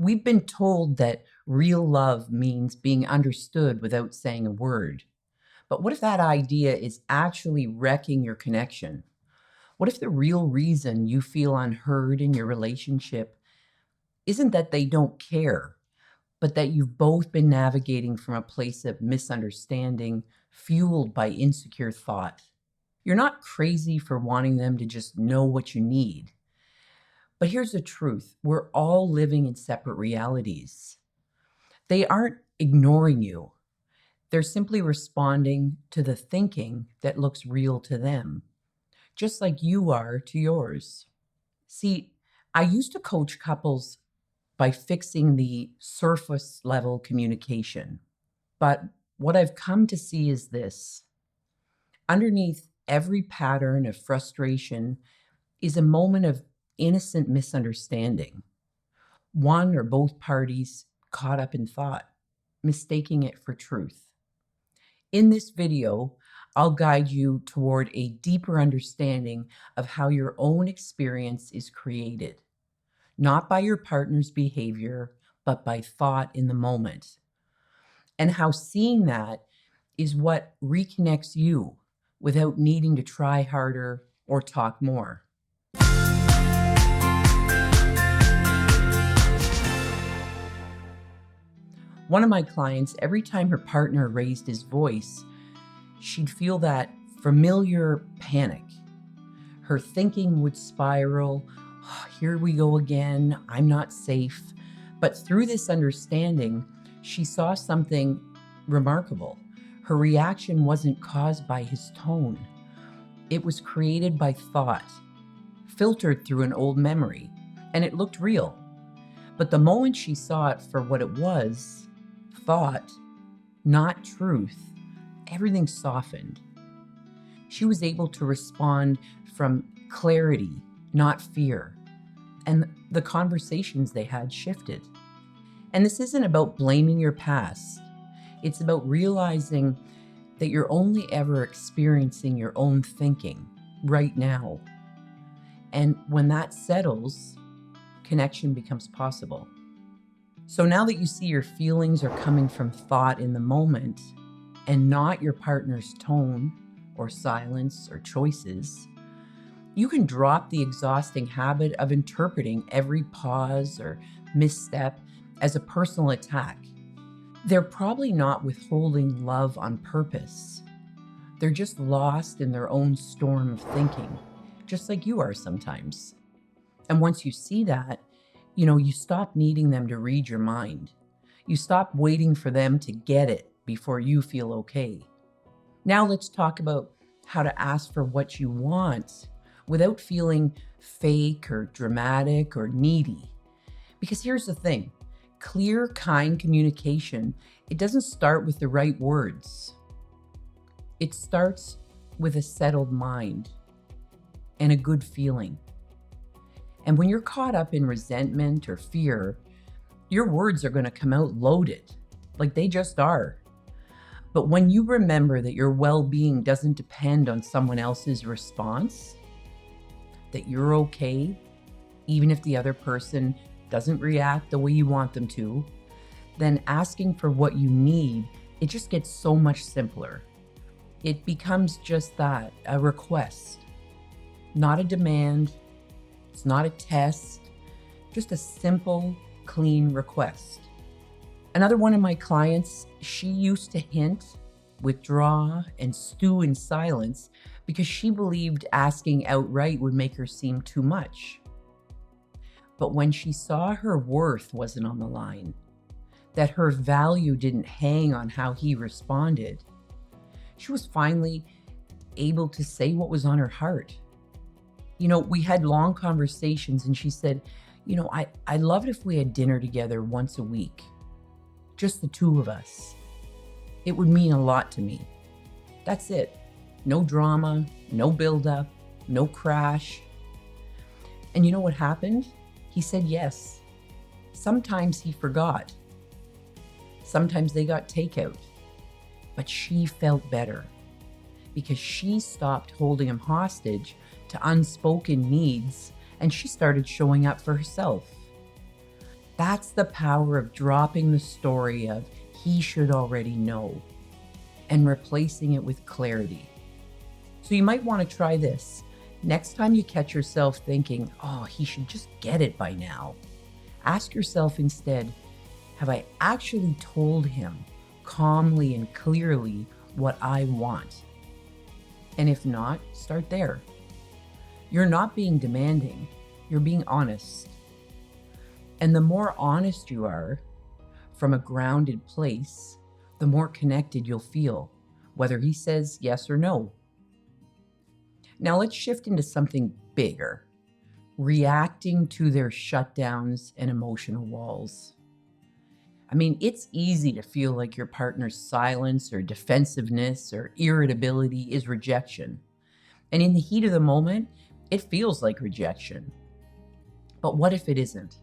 We've been told that real love means being understood without saying a word. But what if that idea is actually wrecking your connection? What if the real reason you feel unheard in your relationship isn't that they don't care, but that you've both been navigating from a place of misunderstanding fueled by insecure thought? You're not crazy for wanting them to just know what you need. But here's the truth, we're all living in separate realities. They aren't ignoring you, they're simply responding to the thinking that looks real to them, just like you are to yours. See, I used to coach couples by fixing the surface level communication. But what I've come to see is this: underneath every pattern of frustration is a moment of innocent misunderstanding. One or both parties caught up in thought, mistaking it for truth. In this video, I'll guide you toward a deeper understanding of how your own experience is created, not by your partner's behavior, but by thought in the moment, and how seeing that is what reconnects you without needing to try harder or talk more. One of my clients, every time her partner raised his voice, she'd feel that familiar panic. Her thinking would spiral. "Oh, here we go again. I'm not safe." But through this understanding, she saw something remarkable. Her reaction wasn't caused by his tone. It was created by thought, filtered through an old memory, and it looked real. But the moment she saw it for what it was, thought, not truth, everything softened. She was able to respond from clarity, not fear, and the conversations they had shifted. And this isn't about blaming your past. It's about realizing that you're only ever experiencing your own thinking right now. And when that settles, connection becomes possible. So now that you see your feelings are coming from thought in the moment and not your partner's tone or silence or choices, you can drop the exhausting habit of interpreting every pause or misstep as a personal attack. They're probably not withholding love on purpose. They're just lost in their own storm of thinking, just like you are sometimes. And once you see that, you stop needing them to read your mind. You stop waiting for them to get it before you feel okay. Now let's talk about how to ask for what you want without feeling fake or dramatic or needy. Because here's the thing, clear, kind communication, it doesn't start with the right words. It starts with a settled mind and a good feeling. And when you're caught up in resentment or fear, your words are going to come out loaded, like they just are. But when you remember that your well-being doesn't depend on someone else's response, that you're okay, even if the other person doesn't react the way you want them to, then asking for what you need, it just gets so much simpler. It becomes just that, a request, not a demand. It's not a test, just a simple, clean request. Another one of my clients, she used to hint, withdraw, and stew in silence because she believed asking outright would make her seem too much. But when she saw her worth wasn't on the line, that her value didn't hang on how he responded, she was finally able to say what was on her heart. We had long conversations and she said, I'd love it if we had dinner together once a week, just the two of us. It would mean a lot to me. That's it. No drama, no buildup, no crash. And you know what happened? He said yes. Sometimes he forgot. Sometimes they got takeout. But she felt better because she stopped holding him hostage to unspoken needs and she started showing up for herself. That's the power of dropping the story of he should already know and replacing it with clarity. So you might want to try this. Next time you catch yourself thinking, oh, he should just get it by now, ask yourself instead, have I actually told him calmly and clearly what I want? And if not, start there. You're not being demanding, you're being honest. And the more honest you are from a grounded place, the more connected you'll feel, whether he says yes or no. Now let's shift into something bigger, reacting to their shutdowns and emotional walls. I mean, it's easy to feel like your partner's silence or defensiveness or irritability is rejection. And in the heat of the moment, it feels like rejection. But what if it isn't?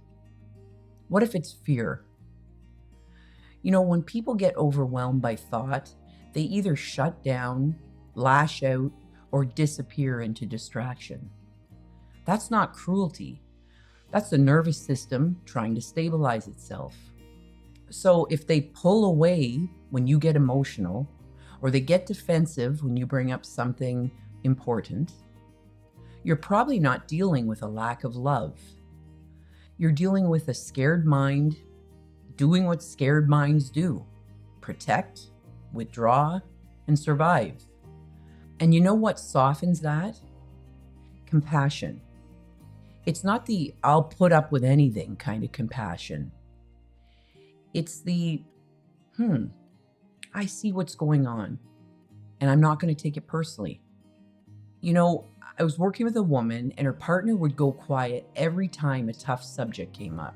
What if it's fear? You know, when people get overwhelmed by thought, they either shut down, lash out, or disappear into distraction. That's not cruelty. That's the nervous system trying to stabilize itself. So if they pull away when you get emotional, or they get defensive when you bring up something important, you're probably not dealing with a lack of love. You're dealing with a scared mind doing what scared minds do: protect, withdraw, and survive. And you know what softens that? Compassion. It's not the I'll put up with anything kind of compassion. It's the, I see what's going on, and I'm not going to take it personally. You know, I was working with a woman, and her partner would go quiet every time a tough subject came up.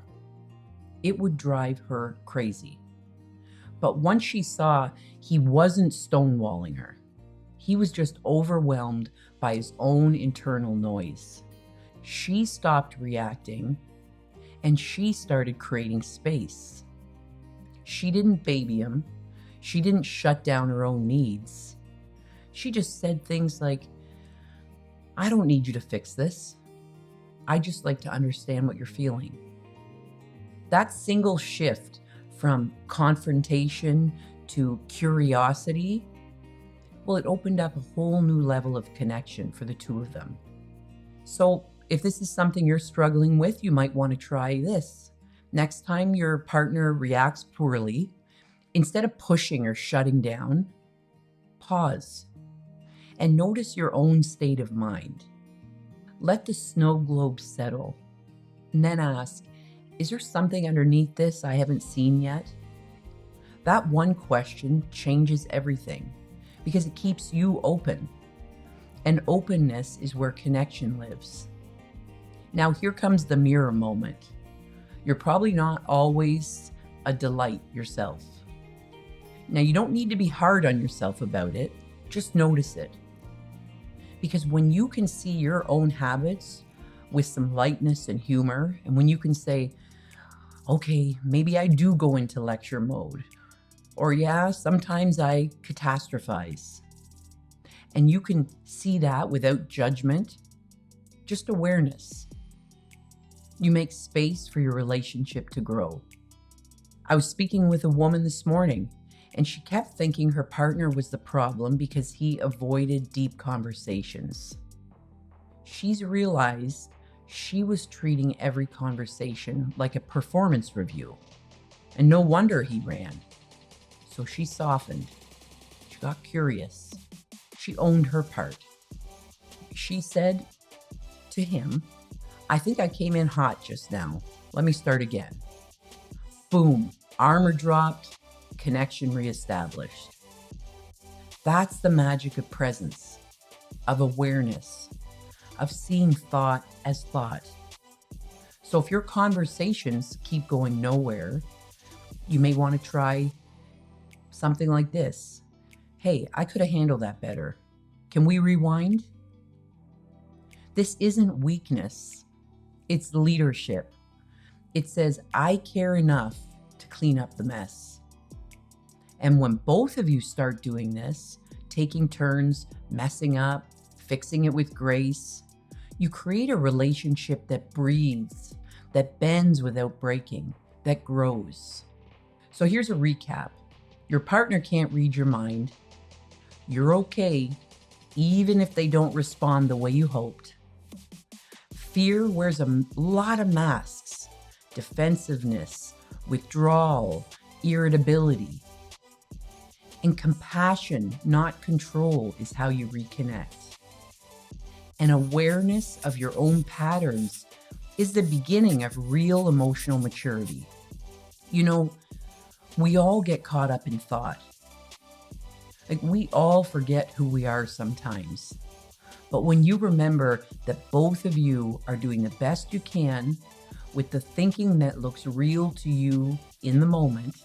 It would drive her crazy. But once she saw he wasn't stonewalling her, he was just overwhelmed by his own internal noise, she stopped reacting, and she started creating space. She didn't baby him. She didn't shut down her own needs. She just said things like, I don't need you to fix this. I just like to understand what you're feeling. That single shift from confrontation to curiosity, well, it opened up a whole new level of connection for the two of them. So if this is something you're struggling with, you might want to try this. Next time your partner reacts poorly, instead of pushing or shutting down, pause and notice your own state of mind. Let the snow globe settle, and then ask, is there something underneath this I haven't seen yet? That one question changes everything because it keeps you open. And openness is where connection lives. Now here comes the mirror moment. You're probably not always a delight yourself. Now you don't need to be hard on yourself about it, just notice it. Because when you can see your own habits with some lightness and humor, and when you can say, okay, maybe I do go into lecture mode, or yeah, sometimes I catastrophize, and you can see that without judgment, just awareness, you make space for your relationship to grow. I was speaking with a woman this morning, and she kept thinking her partner was the problem because he avoided deep conversations. She's realized she was treating every conversation like a performance review, and no wonder he ran. So she softened. She got curious. She owned her part. She said to him, I think I came in hot just now. Let me start again. Boom, armor dropped, connection reestablished. That's the magic of presence, of awareness, of seeing thought as thought. So if your conversations keep going nowhere, you may want to try something like this. Hey, I could have handled that better. Can we rewind? This isn't weakness. It's leadership. It says, I care enough to clean up the mess. And when both of you start doing this, taking turns, messing up, fixing it with grace, you create a relationship that breathes, that bends without breaking, that grows. So here's a recap. Your partner can't read your mind. You're okay, even if they don't respond the way you hoped. Fear wears a lot of masks: defensiveness, withdrawal, irritability. And compassion, not control, is how you reconnect. And awareness of your own patterns is the beginning of real emotional maturity. You know, we all get caught up in thought. Like, we all forget who we are sometimes. But when you remember that both of you are doing the best you can with the thinking that looks real to you in the moment,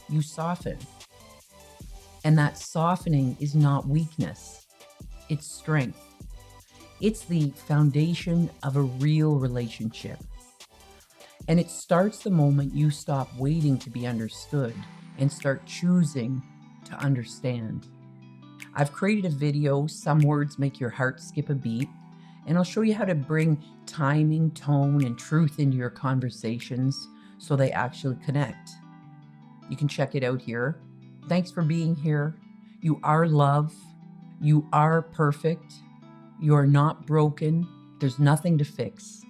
you soften. And that softening is not weakness, it's strength. It's the foundation of a real relationship. And it starts the moment you stop waiting to be understood and start choosing to understand. I've created a video, Some Words Make Your Heart Skip a Beat, and I'll show you how to bring timing, tone, and truth into your conversations so they actually connect. You can check it out here. Thanks for being here. You are love. You are perfect. You are not broken. There's nothing to fix.